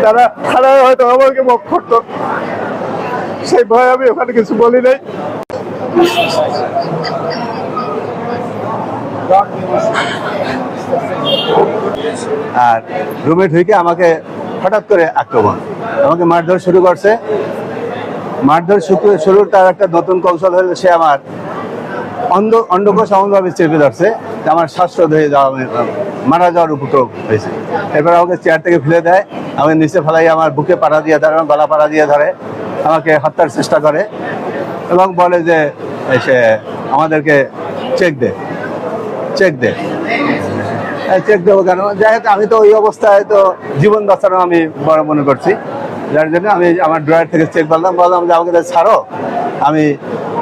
তারা থানায় হয়তো আমাকে বক করতো, সেই ভয় আমি ওখানে কিছু বলি নাই। আর রুমে ঢুকে আমাকে হঠাৎ করে আক্রমণ, আমাকে মারধর শুরু করছে। মারধর শুরুর তার একটা নতুন কৌশল হলো, সে আমার অন্ডকোষ এমনভাবে চেপে ধরছে আমার শ্বাসরোধ হয়ে যাওয়া, মারা যাওয়ার উপক্রম হয়েছে। এরপর আমাকে চেয়ার থেকে ফেলে দেয়, আমাকে নিচে ফেলাই আমার বুকে পাড়া দিয়ে ধরে, আমার গলা পাড়া দিয়ে ধরে, আমাকে হত্যার চেষ্টা করে এবং বলে যে সে আমাদেরকে চেক দে চেক দেবো কেন? যাই হোক, আমি তো ওই অবস্থায় তো জীবন বাঁচানো আমি বড় মনে করছি, যার জন্য আমি আমার ড্রয়ার থেকে চেক বললাম যে আমাকে ছাড়ো, আমি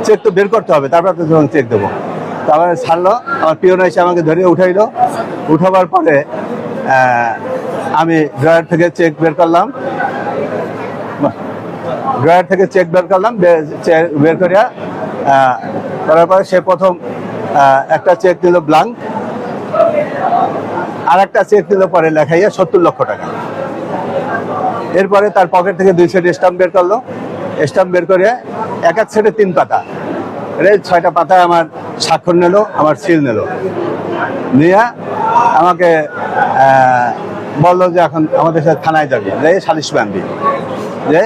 চেক তো বের করতে হবে, তারপর তো চেক দেবো। তারপরে ছাড়লো, আমার পিয়ন এসে আমাকে ধরে উঠাইলো। উঠাবার পরে আমি ড্রয়ার থেকে চেক বের করলাম, বের করিয়া করার পরে সে প্রথম একটা চেক দিল ব্লাঙ্ক, আর একটা চেক দিল পরে লেখাইয়া 70 লক্ষ টাকা। এরপরে তার পকেট থেকে 2 সেট স্টাম্প বের করলো, স্টাম্প বের করে এক সেটে 3 পাতা, 6টা পাতায় আমার স্বাক্ষর নিল, আমার সিল নিল, নিয়ে আমাকে বললো যে এখন আমাদের সাথে থানায় যাবি, যে সালিশ বান্ধবি, যে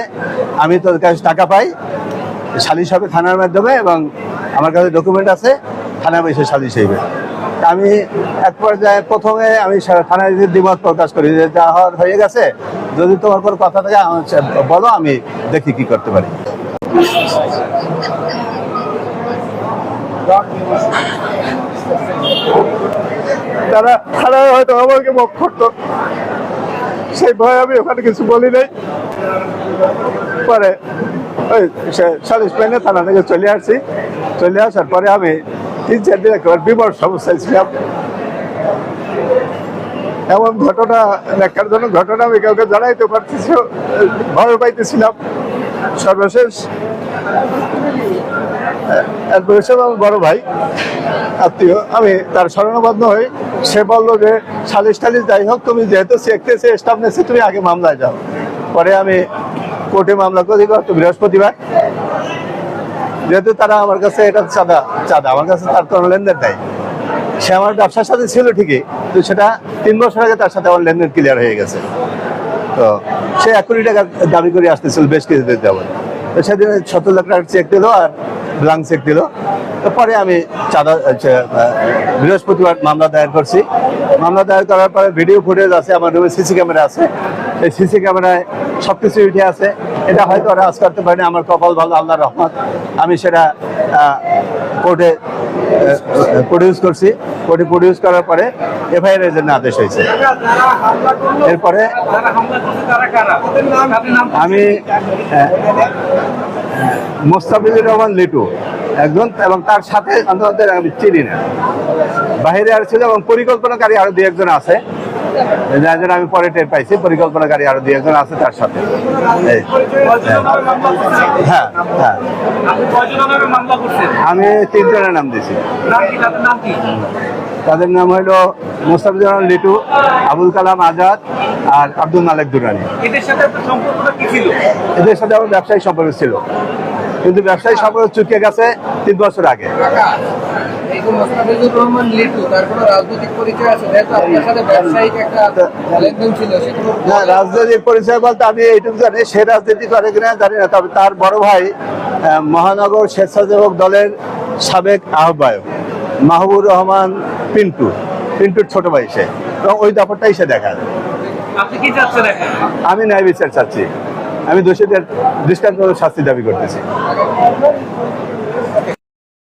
আমি তোর কাছে টাকা পাই, সালিশ হবে থানার মাধ্যমে এবং আমার কাছে ডকুমেন্ট আছে, থানায় এসে সালিশ হইবে। আমি এক পর্যায়ে প্রথমে আমি থানায় দ্বিমত প্রকাশ করি যে যা হওয়ার হয়ে গেছে, যদি তোমার কোনো কথা থাকে বলো, আমি দেখি কি করতে পারি। তারা থানায় হয়তো আমাকে বক করতো, সেই ভয় আমি ওখানে কিছু বলি নাই। পরে ওই সালিশ পেনে থানা থেকে চলে আসছি। চলে আসার পরে আমি 3-4 দিন একেবারে বিমর সমস্যায় ছিলাম। এমন ঘটনা, ন্যাক্কারজনক ঘটনা আমি কাউকে জানাইতে পারতেছি, ভয় পাইতেছিলাম। সর্বশেষ আমার বড় ভাই আত্মীয়, আমি তার শরণাবদ্ধ হই। সে বললো যে সালিশ টালিশ যাই হোক, তুমি যেহেতু চেকতেছে স্টাফ নেছে, তুমি আগে মামলায় যাও। পরে আমি কোর্টে মামলা করি গত বৃহস্পতিবার। যেহেতু তারা আমার কাছে এটা চাঁদা আমার কাছে তার কোনো লেনদেন নাই। সে আমার ব্যবসার সাথে ছিল ঠিকই, তো সেটা 3 বছর আগে তার সাথে আমার লেনদেন ক্লিয়ার হয়ে গেছে। তো সে 1 কোটি টাকা দাবি করে আসতেছিল বেশ কিছুদিন যাবত। তো সেদিন 70 লাখ টাকার চেক দিল আর ব্লাঙ্ক চেক দিল। তো পরে আমি বৃহস্পতিবার মামলা দায়ের করছি। মামলা দায়ের করার পরে ভিডিও ফুটেজ আছে, আমার রুমে সিসি ক্যামেরা আছে। এই সিসি ক্যামেরায় সবকিছু উঠে আছে। এটা হয়তো ওরা আজ করতে পারেনি, আমার কপাল ভালো, আল্লাহর রহমত। আমি সেটা কোর্টে প্রডিউস করছি। কোর্টে প্রডিউস করার পরে এফআইআর এর জন্য আদেশ হয়েছে। এরপরে আমি মোস্তাফিজুর রহমান লিটু একজন, এবং তার সাথে আমি চিনি না, বাহিরে আর ছিল, এবং পরিকল্পনাকারী আরো 2-1 আছে, যার জন্য আমি পরে টের পাইছি। পরিকল্পনাকারী আরো 2-1 আছে তার সাথে। হ্যাঁ, আমি 3 জনের নাম দিয়েছি। তাদের নাম হইল মোস্তাফিজুর রহমান লিটু, আবুল কালাম আজাদ আর আব্দুল মালেক দুরানি। এদের সাথে আমার ব্যবসায়িক সম্পর্ক ছিল, কিন্তু ব্যবসায়িক সম্পর্ক চুকে গেছে 3 বছর আগে। রাজনৈতিক পরিচয় বলতে আমি এইটুকু জানি, সে রাজনীতি করে কিনা জানি না, তবে তার বড় ভাই মহানগর স্বেচ্ছাসেবক দলের সাবেক আহ্বায়ক মাহবুবুর রহমান পিন্টুর ছোট ভাই, সে ওই ব্যাপারটাই সে দেখায়। আমি ন্যায় বিচার চাচ্ছি, আমি দোষীদের দৃষ্টান্তমূলক শাস্তি দাবি করতেছি।